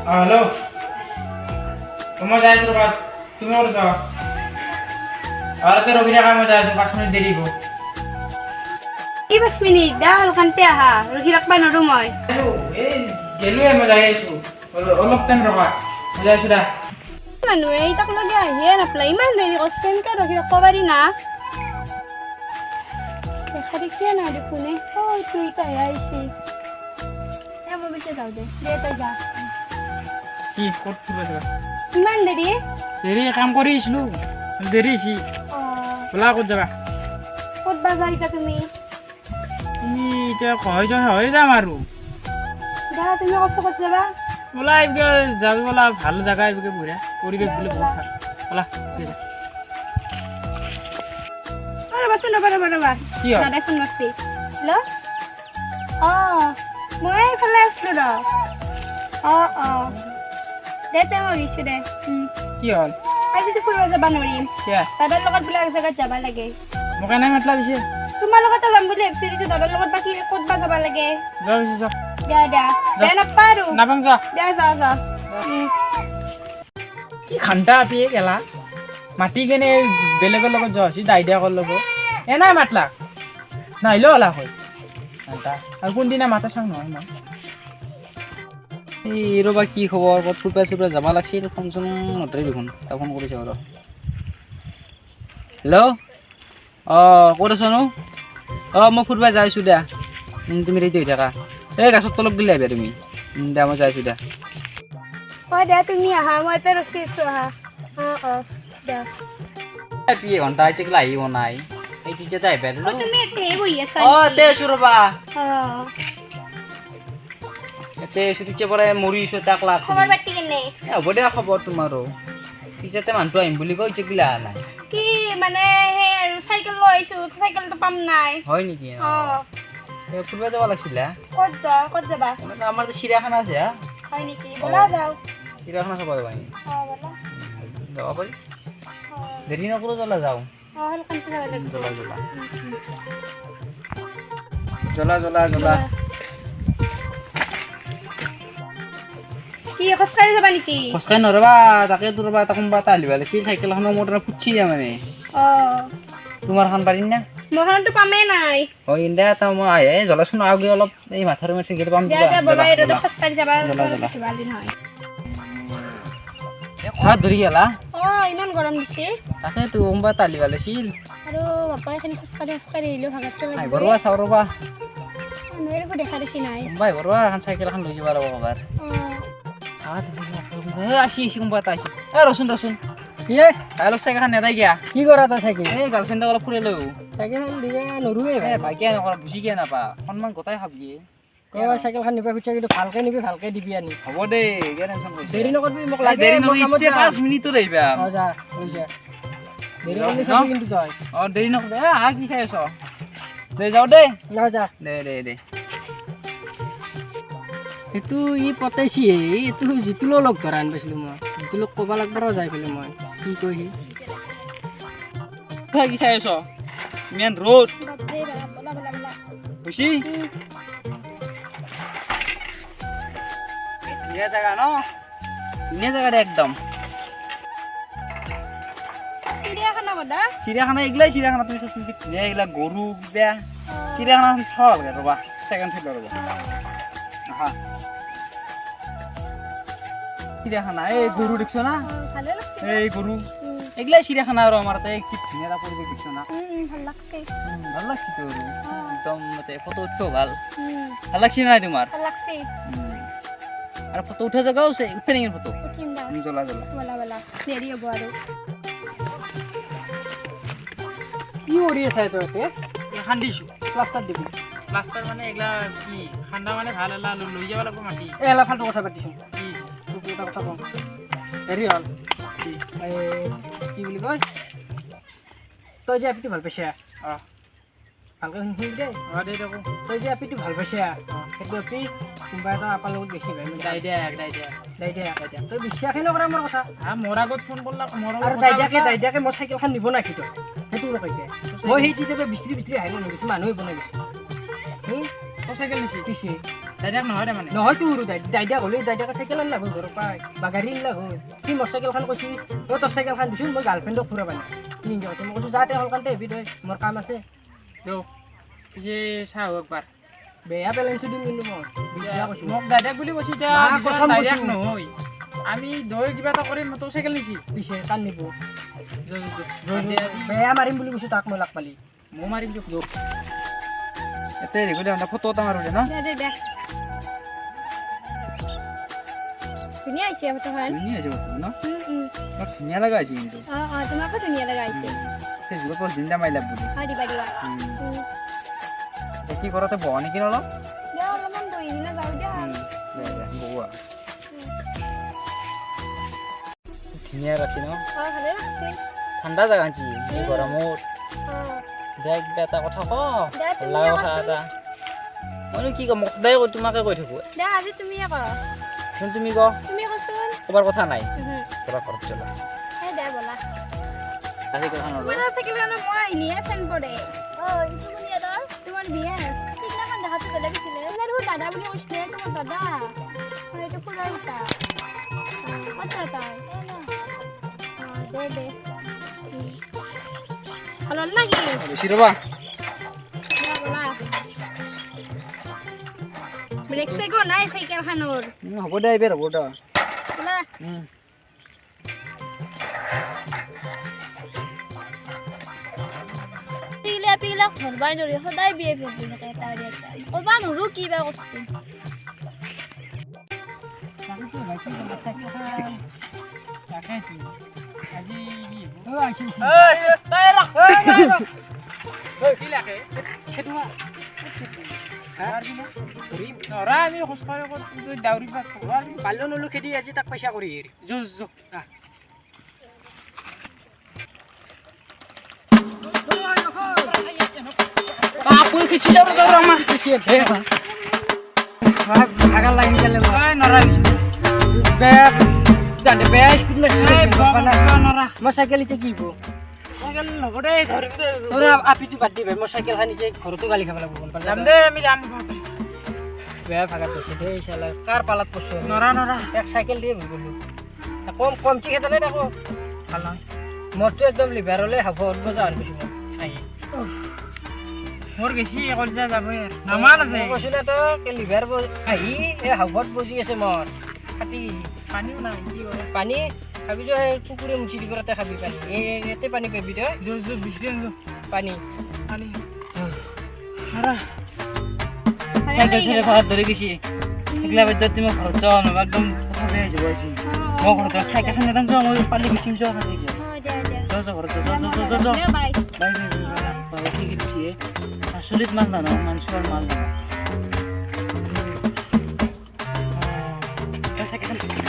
Hello তোমার যাই তো বাদ তুমি ওর যাও আর তো রবি রাখা মজা আছে 5 মিনিট দেরি গো কি 5 মিনিট দাল কান্তে আহা রখি রাখবা নরো মই এই গেলু এ মজা আইছো অলপ টাইম রখা মজা আইছো দা মানুহ এই তাক লগে আহিয়ে নাপলাই ইমান দেৰি কষ্ট কে ৰখি ৰাখব পাৰি না দেখা দেখিয়ে না দেখোনে ঐ তুই তাই আইছি মই বেঁচে যাওঁ দে তই যা কি কত ফুরবে ইমান দেৰি দেরি কাম করিছিলু দেরিছি বলা কত যাবা ক'ত বা যাইতা তুমি তুমি এটা কয় যায় হয়ে যাম আৰু যা তুমি কষ্ট ক'ত যাবা বলা এইদিকে যাবি বলা ভালো জায়গা এইদিকে ঘুরে পরিবেশ গুলো বহুত ভালো বলা ঠিক আছে আরে বাসন ৰবা কি হ'ল? দাদা ফোন মাৰছি হেল্ল' মই এইফালে আছিলোঁ দে দে মই গৈছোঁ দে কি হল আজিতো ফুৰিব যাব নোৱাৰিম কিয়া দাদাৰ লগত বোলে এক জেগাত যাব লাগে মোক এনে মাতলা পিছে তোমাৰ লগতে যাম বুলি ভাবিছোঁ এতিয়া দাদাৰ লগত বাকী ক'ত বা যাব লাগে যাও পিছে যাও দে নাপাৰো নাপাং যা দে যা কি ঘণ্টা আপিয়ে গেলা মাতি কেনে বেলেগৰ লগত যোৱা হৈছি দাইদিয়া কৰ লগত এনাই মাতলা নাহিলেও হলা হয় ঘণ্টা আৰু কোনদিনা মাতা চাং নহয় মই এই ৰবা কি খবৰ ক'ত ফুৰপা চুৰপা যাবা লাগছিল ফোন চোন নধৰে দেখোন তা ফোন কৰিছে বাৰু হেল্ল' ক'ত আছনো মই ফুৰবা যাইছোঁ দিয়া তুমি ৰেডি হৈ থাকা এই গাছৰ তলত গ'লে আহিবা তুমি দিয়া মই যাইছোঁ দিয়া দে তুমি আহা মই এতিয়া ৰখি আছোঁ আহা দে এই ঘণ্টা হৈছে কিলা আহিব নাই এই টিচাৰতে আহিবা তুমি এতেই বহি আছা দে আছোঁ ৰবা অঁ ইয়াতে টিচাৰ পৰা মৰিছোঁ তাক লাগ খবৰ পাতি কেনে হ'ব দিয়া খবৰ তোমাৰো টিচাৰতে মানুহটো আহিম বুলি কৈ কিলা অহা নাই কি মানে সেই আৰু চাইকেল লৈ আহিছোঁ চাইকেলটো পাম নাই হয় নেকি ফুৰবা যাব লাগিছিলে ক'ত যাবা আমাৰ চিৰিয়াখানা আছে হা হয় নেকি ব'লা যাওঁ চিৰিয়াখানা চাব যাবা নেকি ব'লা যাব পাৰি দেৰি নকৰোঁ জ্বলা যাওঁ সোনকালে যাব লাগিব জ্বলা কি খোজকাঢ়ি যাবা নেকি খোজকাঢ়ি নৰবা তাকে তোৰ এটা কোনোবা এটা আহিব লাগিছিল চাইকেলখনৰ মোৰ তাৰমানে ফুটছি দিয়া মানে তোমাৰ খান পাৰিম না মহানটো পামেই নাই হয় ইন্দা এটা মই আহে জ্বলাচোন আগে অলপ এই মাথাৰ মাথি গেলে পাম খোজকাঢ়ি যাবা ধৰি গেলা ইমান গৰম দিছে তাকে তো কোনোবা এটা আহিব লাগিছিল আৰু বাপা এখিনি খোজকাঢ়ি আহিলেও ভাগতটো আহিব ৰবা চাওঁ ৰবা একো দেখা দেখি নাই কোনোবা আহিব ৰবা এখন চাইকেল এখন লৈ যাব ৰবা কবাৰ আসি কোনোবা এটা আহিছে ৰচোন কি অলপ চাইকেল এখন নেদাই গিয়া কি কৰা তই চাইকেল এই গাৰ্লফ্ৰেণ্ডক অলপ ফুৰাই লৈ চাইকেল দিবা নৰুৱে ভাইকে নকৰা বুজি কিয় নাপা সন্মান গোটাই খাবি চাইকেলখন নিবা খুজিছা কিন্তু ভালকে নিবি ভালকে দিবি আনি হ'ব দে দেৰি নকৰিবি মোক লাগে দেৰি নকৰিবি 5 মিনিটত আহিবা যা দেৰি কৰিলে চাবি কিন্তু তই দেৰি নকৰিবি কি চাই আছ দে যাওঁ দে যা দে এইটো ই পতাইছি এইটো জিতুলো লগ ধৰা আনি পাইছিলোঁ মই জিতুলোক ক'ব লাগব যাই পেলাই মই কি কৈহি কি চাই আছ ইমান ৰ'দ খুচি ধুনীয়া জেগা ন ধুনীয়া জেগা দে একদম চিৰিয়াখানা এইগিলাই চিৰিয়াখানা তুমি চোন কি ধুনীয়া এইগিলা গৰু বেয়া চিৰিয়াখানাখন চাব লাগে ৰ'বা ছেকেণ্ড ফিল্ডৰ ৰ'বা আহা চিৰিয়াখানা এই গৰু দেখিছ না এই গৰু এইগিলাই চিৰিয়াখানা আৰু আমাৰ তাতে কি ধুনীয়া এটা পৰিৱেশ দেখিছ না ভাল লাগছি তো একদম ফটো উঠিব ভাল লাগছি নাই তোমাৰ আৰু ফটো উঠা জেগাও আছে উঠে নেকি ফটো জ্বলা কি কৰি আছে তই খান্দিছোঁ প্লাষ্টাৰ দিবি প্লাষ্টাৰ মানে এগলা কি খান্দা মানে ভাল এলা লৈ যাব লাগিব মাটি এলা ফালটো কথা পাতিছোঁ কি তোক এটা কথা কওঁ হেৰি হ'ল কি বুলি কয় তই যে আপিটো ভাল পাইছা ভালকৈ শুনি দে দে দেখোঁ তই যে আপিটো ভাল পাইছা সেইটো আপি কোনোবা এটা আপাৰ লগত দেখি ভাই দাই দিয়া তই বিশ্বাসেই নকৰা মোৰ কথা মোৰ আগত ফোন কৰলা আৰু দাই দিয়াকে মই চাইকেলখন নিব নাকি তই সেইটো নকৈছে মই সেই চিটাতে বিচৰি আহি মই নিছোঁ মানুহে বনাই গৈছোঁ তই চাইকেল নিছি ডাইৰেক্ট নহয় তাৰমানে নহয় তোৰ দাইদিয়া হ'লে দাইদিয়াকে চাইকেল আন লাগো ঘৰৰ পৰাই বা গাড়ী আন লাগো সি মোৰ চাইকেলখন কৈছি তই তোৰ চাইকেলখন দিছোঁ মই গাৰ্লফ্ৰেণ্ডক ফুৰাব নাই কি কৈছে মই কৈছোঁ যাতে হলকানতে হেবি তই মোৰ কাম আছে ৰ পিছে চাওঁ একবাৰ বেয়া পেলেঞ্চি দিম কিন্তু মই বেয়া কৈছোঁ মোক ডাইৰেক্ট বুলি কৈছে এতিয়া মা কচম ডাইৰেক্ট কৈছো। নহয় আমি দৈ কিবা এটা কৰিম তোৰ চাইকেল নিছি পিছে কান নিব মই বেয়া মাৰিম বুলি কৈছোঁ তাক মই লাগ পালি মাৰিম দিয়ক এতে হেৰি কৰি ফটো এটা মাৰো দে ন দে ধুনীয়া হৈছে ফটোখন ধুনীয়া হৈছে বস্তু ন বৰ ধুনীয়া লগা হৈছে কিন্তু তোমাকো ধুনীয়া লগা হৈছে ফেচবুকত পোষ্ট দিম মাই লাভ বুলি দিবা কি কৰোঁতে বহা নেকি অলপ দিয়া অলপমান বহি কিনে যাওঁ দিয়া বহুৱা ধুনীয়া ৰাখছি ন ভালে লাগছে ঠাণ্ডা জেগা আনছি এই গৰমত দে কিবা এটা কথা ক দে তুমি লগা কথা এটা মইনো কি ক'ম সদায় তোমাকে কৈ থাকোঁ দে আজি তুমিয়ে ক তুমি ক তুমি কচোন ক'বাৰ কথা নাই তোৰা ঘৰত চলা এই দে ব'লা আজি কথা নলওঁ তোমাৰ চাইকেলখনত মই আহিলিহে চেন পৰে ইটো কোনিয়া তোৰ তোমাৰ বিয়া সিদিনাখন দেখাটো বেলেগ আছিলে দেখোন দাদা বুলি কৈছিলে তোমাৰ দাদা এইটো খুৰাৰ এটা কথা তাই দে ভাল নাকি বেছি ৰ'বা ব্ৰেক চেকো নাই চাইকেলখনৰ হ'ব দে এইবাৰ হ'ব দে ব'লা পিগিলাক ধৰবাই নৰি সদায় বিয়ে ভেজি থাকে এটা ক'বা নোৱাৰো কি বা কৰিছে আমি খোজকাঢ়ি ডাউৰি পালো নলো খেদি আজি তাক পইচা কৰি ভাগাৰ লাগি গেলে বেয়া স্পীড মই চাইকেল এতিয়া কি হব তোৰা আপিটো বাদ দিবি মই চাইকেলখন নিজে ঘৰতো গালি খাব লাগিব গম পালে আমি যাম বেয়া ভাগাত পইছে দেই চালা কাৰ পালাত পইছো নৰা এক চাইকেল দিয়ে ভুল গলো কম চিকেট নাই দেখো ভাল নহয় মোৰতো একদম লিভাৰলৈ হাব বজা আন কৈছো মোৰ বেছি কলিজা যাবই নামান আছে কৈছো না তই লিভাৰ আহি এই হাবত বজি আছে মোৰ কাটি পানীও নাই কি কৰে পানী খাবি যে কুকুৰে মুচি দিব তাতে খাবি পানী ইয়াতে পানী পাবি তই পানী পানী চাইকেল চলাই ঘৰত ধৰি গৈছি সেইগিলা বাদ্যত তুমি ঘৰত যোৱা নহ'ব একদম কথা বেয়া যাব আজি মই ঘৰত চাইকেলখন একদম যোৱা মই পালি গুচিম যোৱা খালি যোৱা ঘৰত যোৱা বাই বাই কি দিছি আচলিত মাল না মানুহৰ মাল না চাইকেলখন